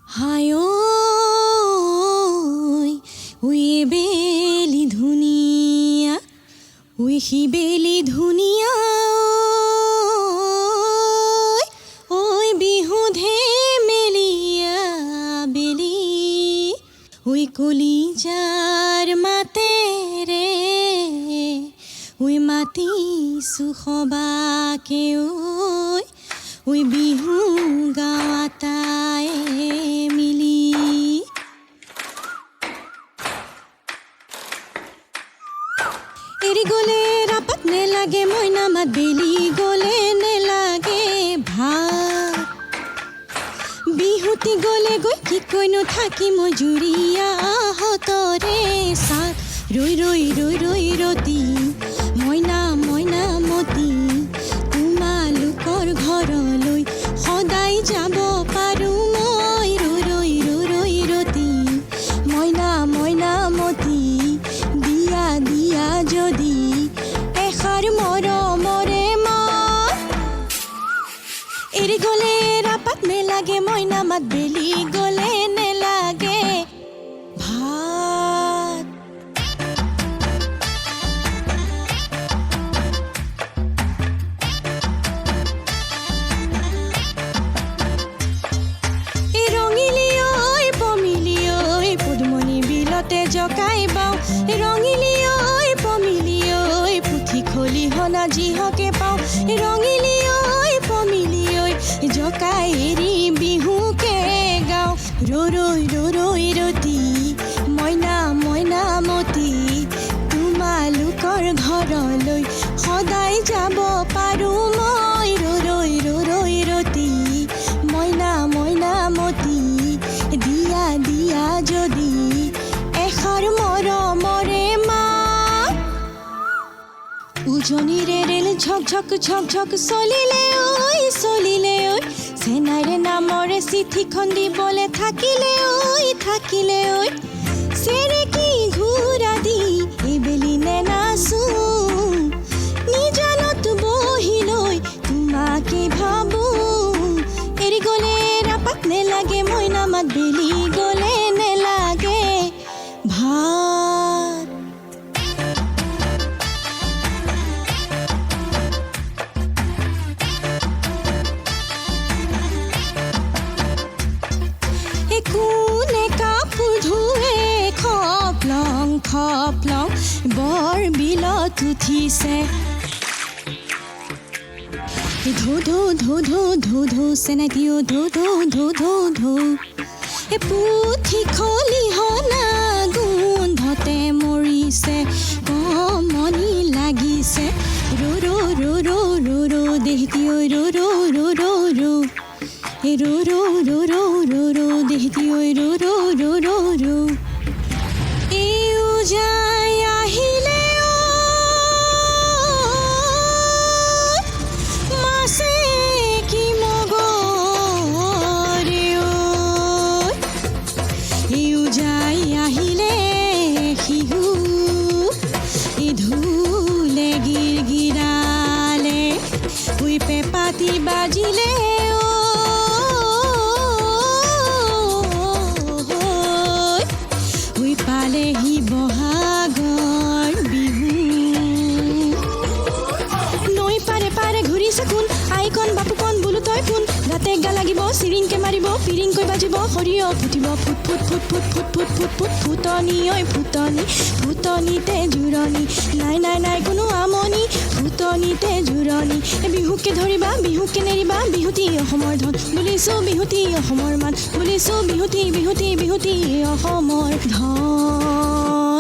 হায় ওই বেলি ধুনীয়া ওই সি বেলি ধুনীয়া ওই বিহু ধেমেলীয়া বেলি ওই কলিজাৰ মাতেৰে ওই মাতিছো সবাকে ওই বিহু গাৱাতাই মিলি এৰি গ'লে ৰাপাত নেলাগে মইনা মাত বেলি গ'লে নেলাগে ভাত বিহুতি গ'লে গৈ কি কৈনো থাকি মই জুৰিয়া হতৰে চাত ৰৈ ৰৈ ৰৈ ৰৈ ৰতি মইনা মইনা মতি তোমালোকৰ ঘৰলৈ সদায় যাব পাৰো মই ৰৈ ৰৈ ৰৈ ৰৈ ৰতি মইনা মইনা মতি দিয়া দিয়া যদি এষাৰ মৰমৰে মাত এৰি গ'লে ৰাপাত নেলাগে মইনা মাত বেলি গ'লে নেলাগে ভাত ৰঙিলী ঐ পমিলি ঐ পদুমণি বিলতে জকাই বাওঁ ৰঙিলী ঐ পমিলি ঐ পুথি খলিহনা যিহকে পাওঁ ৰঙিলী ঐ পমিলি ঐ জকাই এৰি বিহুকে গাওঁ ৰৈ ৰৈ ৰতি মইনা মইনা মতি তোমালোকৰ ঘৰলৈ সদায় যাব পাৰো মই ৰৈ ৰৈ ৰতি মইনা মইনা মতি দিয়া দিয়া যদি এষাৰ মৰমৰে মাত উজনিৰে ৰেল ঝক ঝক ঝক ঝক চলিলে ঐ চেনাইৰে নামৰে চিঠিখন দিবলৈ থাকিলে ঐ চেৰেকি ঘূৰা দি এইবেলি নেনাচো নিজানত বহি লৈ তোমাকে ভাবো এৰি গ'লে ৰাপাত নেলাগে মইনা মাত বেলি গ'লে নেলাগে ভাত কোনে কাপোৰ ধুৱে খপলং বৰ বিলত উঠিছে ধু ধু ধু ধু ধু ধু চেনাই দিও ধু ধু ধু ধু ধু পুথি খলিহনা গোন্ধতে মৰিছে কমনি লাগিছে ৰো ৰো ৰো ৰো ৰো ৰো দেহতি ঐ ৰো ৰো ৰো ৰো ৰো ৰো ৰো ৰো ৰো ৰো ৰো দেহতি ঐ ৰো ৰো ৰো ৰো ৰো এই যাই আহিলে মাছে কি মগৰে এই যাই আহিলে শিহু এই ধুলে গিৰগিৰালে উই পেপাতি বাজিলে পালেহি বহাগৰ বিহু নৈ পাৰে পাৰে ঘূৰিছে কোন আইকন বাপুকন বোলো তই কোন ৰাতে গা লাগিব চিৰিংকে মাৰিব পিৰিংকৈ বাজিব সৰিয়হ ফুটিব ফুট ফুট ফুট ফুট ফুট ফুট ফুট ফুট ফুটনি ঐ ফুটনি ফুটনিতে জোৰণি নাই নাই নাই কোনো আমনি ফুটনিতে জোৰণি বিহুকে ধৰিবা বিহুকে নেৰিবা বিহুতি অসমৰ ধন বুলিছো বিহুতি অসমৰ মান বুলিছো বিহুতি বিহুতি বিহুতি অসমৰ ধন